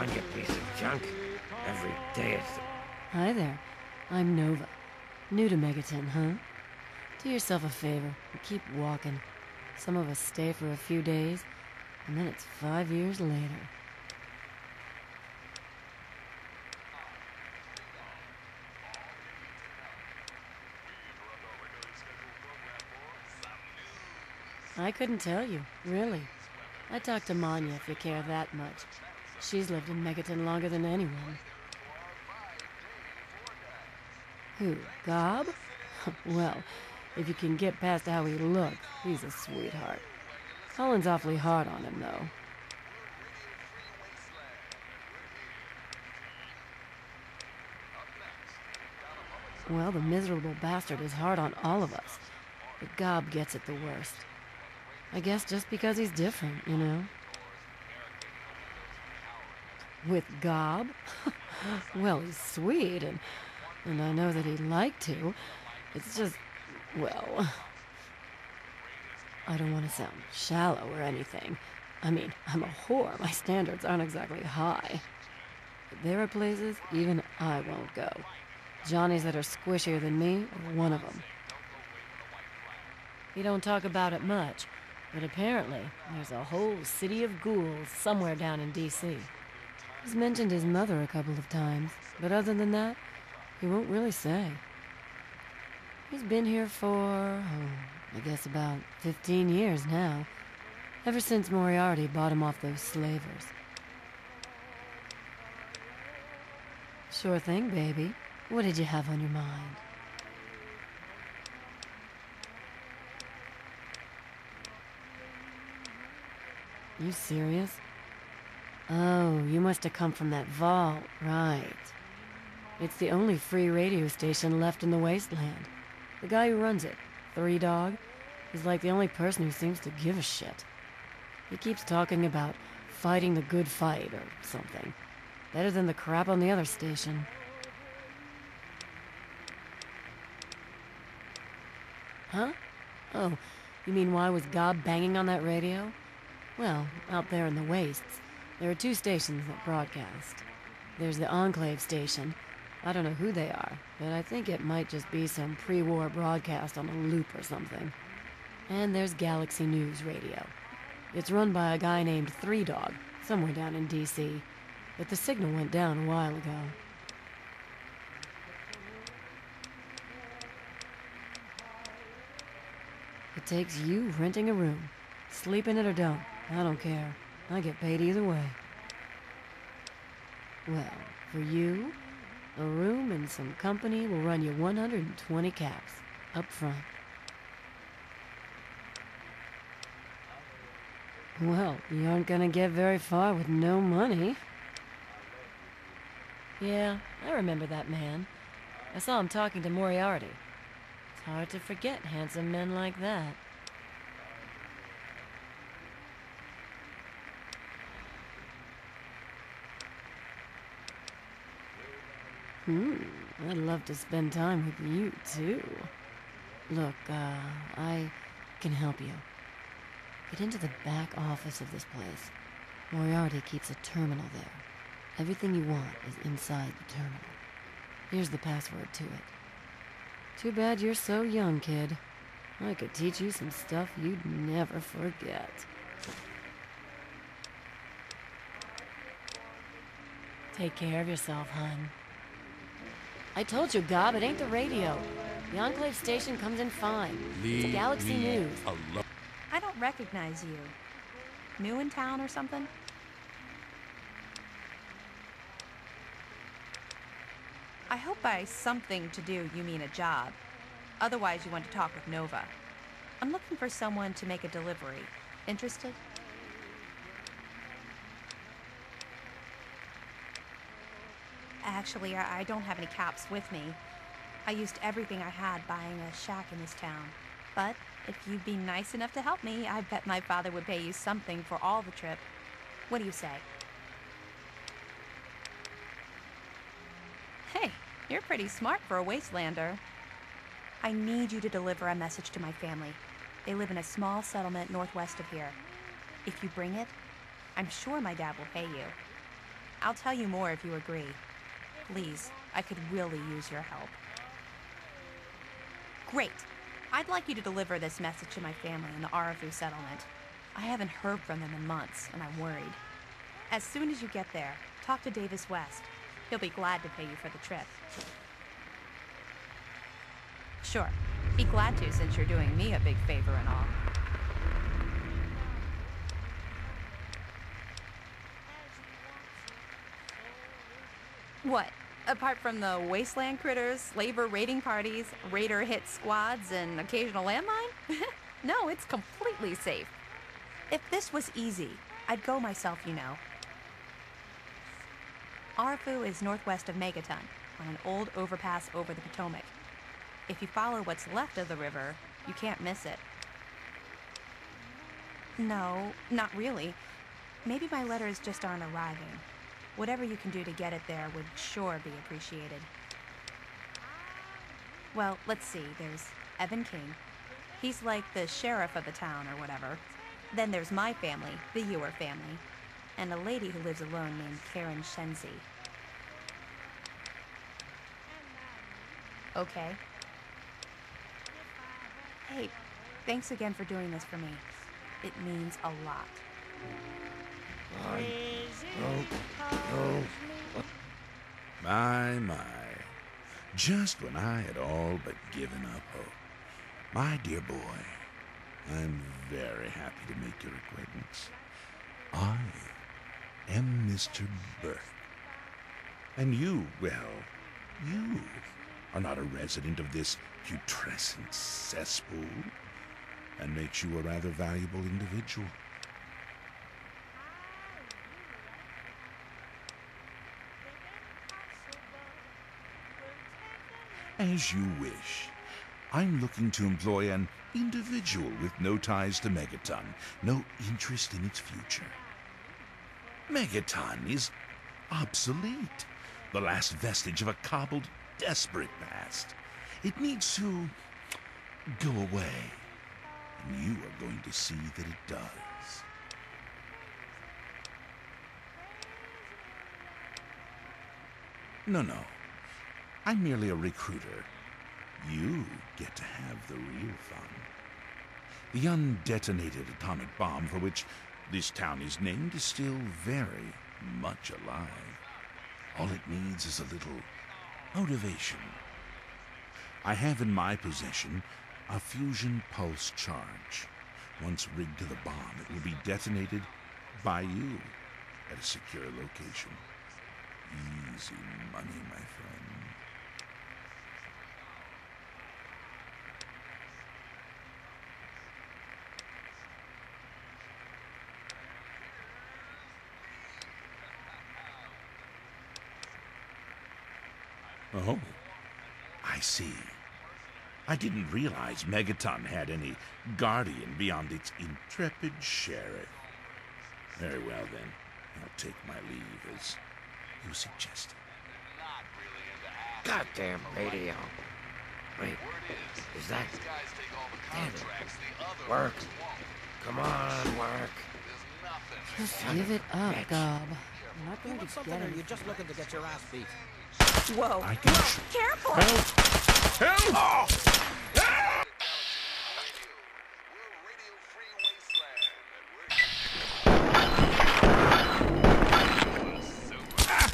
on, you piece of junk. Every day it's... Hi there. I'm Nova. New to Megaton, huh? Do yourself a favor and keep walking. Some of us stay for a few days, and then it's 5 years later. I couldn't tell you, really. I talked to Manya if you care that much. She's lived in Megaton longer than anyone. Who, Gob? Well, if you can get past how he looks, he's a sweetheart. Colin's awfully hard on him, though. Well, the miserable bastard is hard on all of us, but Gob gets it the worst. I guess just because he's different, you know? With Gob? Well, he's sweet, and I know that he'd like to. It's just, well... I don't want to sound shallow or anything. I mean, I'm a whore. My standards aren't exactly high. But there are places even I won't go. Johnnies that are squishier than me are one of them. We don't talk about it much, but apparently there's a whole city of ghouls somewhere down in D.C. He's mentioned his mother a couple of times, but other than that, he won't really say. He's been here for, I guess about 15 years now. Ever since Moriarty bought him off those slavers. Sure thing, baby. What did you have on your mind? You serious? Oh, you must have come from that vault, right. It's the only free radio station left in the wasteland. The guy who runs it, Three Dog, is like the only person who seems to give a shit. He keeps talking about fighting the good fight or something. Better than the crap on the other station. Huh? Oh, you mean why was Gob banging on that radio? Well, out there in the wastes, there are two stations that broadcast. There's the Enclave station. I don't know who they are, but I think it might just be some pre-war broadcast on a loop or something. And there's Galaxy News Radio. It's run by a guy named Three Dog, somewhere down in D.C., but the signal went down a while ago. It takes you renting a room. Sleep in it or don't, I don't care. I get paid either way. Well, for you, a room and some company will run you 120 caps, up front. Well, you aren't gonna get very far with no money. Yeah, I remember that man. I saw him talking to Moriarty. It's hard to forget handsome men like that. I'd love to spend time with you, too. Look, I can help you. Get into the back office of this place. Moriarty keeps a terminal there. Everything you want is inside the terminal. Here's the password to it. Too bad you're so young, kid. I could teach you some stuff you'd never forget. Take care of yourself, hon. I told you, Gob, it ain't the radio. The Enclave station comes in fine. It's Galaxy News. I don't recognize you. New in town or something? I hope by something to do you mean a job. Otherwise you want to talk with Nova. I'm looking for someone to make a delivery. Interested? Actually, I don't have any caps with me. I used everything I had buying a shack in this town. But if you'd be nice enough to help me, I bet my father would pay you something for all the trip. What do you say? Hey, you're pretty smart for a wastelander. I need you to deliver a message to my family. They live in a small settlement northwest of here. If you bring it, I'm sure my dad will pay you. I'll tell you more if you agree. Please, I could really use your help. Great. I'd like you to deliver this message to my family in the Arafu settlement. I haven't heard from them in months, and I'm worried. As soon as you get there, talk to Davis West. He'll be glad to pay you for the trip. Sure. Be glad to, since you're doing me a big favor and all. What? Apart from the wasteland critters, slaver raiding parties, raider hit squads, and occasional landmine? No, it's completely safe. If this was easy, I'd go myself, you know. Arafu is northwest of Megaton, on an old overpass over the Potomac. If you follow what's left of the river, you can't miss it. No, not really. Maybe my letters just aren't arriving. Whatever you can do to get it there would sure be appreciated. Well, let's see. There's Evan King. He's like the sheriff of the town or whatever. Then there's my family, the Ewer family, and a lady who lives alone named Karen Shenzi. Okay. Hey, thanks again for doing this for me. It means a lot. My. Just when I had all but given up hope. My dear boy, I'm very happy to make your acquaintance. I am Mr. Burke. And you, well, you are not a resident of this putrescent cesspool, and makes you a rather valuable individual. As you wish. I'm looking to employ an individual with no ties to Megaton, no interest in its future. Megaton is obsolete, the last vestige of a cobbled, desperate past. It needs to go away, and you are going to see that it does. No. I'm merely a recruiter. You get to have the real fun. The undetonated atomic bomb for which this town is named is still very much alive. All it needs is a little motivation. I have in my possession a fusion pulse charge. Once rigged to the bomb, it will be detonated by you at a secure location. Easy money, my friend. Oh, I see. I didn't realize Megaton had any guardian beyond its intrepid sheriff. Very well, then. I'll take my leave, as you suggested. Goddamn radio. Wait, is that... Damn it. Work. Come on, work. Just give it up, Gob. You're not going to something, get or it. you're just looking to get your ass beat? Whoa. I can Careful! Help! Oh!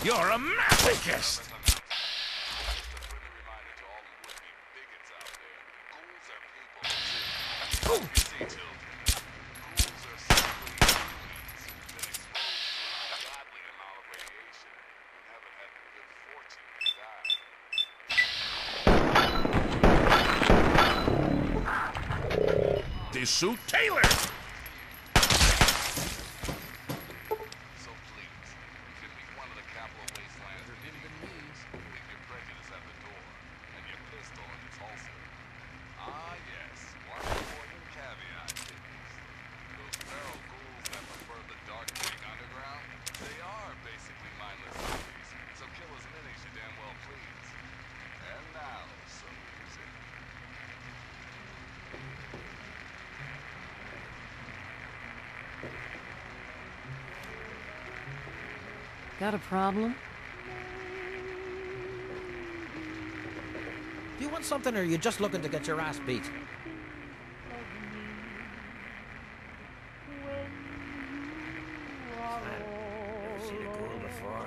You're a masochist! Suit Taylor! So please, you can meet one of the capital wastelands or even means leave your prejudice at the door and your pistol in its holster. Ah yes, one important caveat to this. Those feral ghouls that prefer the dark dank underground, they are basically mindless zombies, so kill as many as you damn well please. And now, some music. Got a problem? Do you want something, or are you just looking to get your ass beat? Ever seen a ghoul before?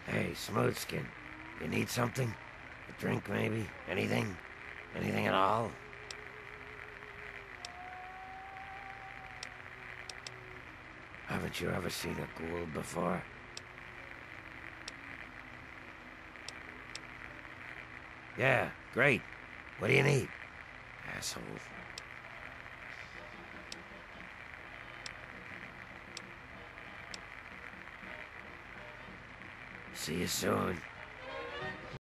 Hey, Smoothskin, you need something? A drink, maybe? Anything? Anything at all? Haven't you ever seen a ghoul before? Yeah, great. What do you need? Asshole. See you soon.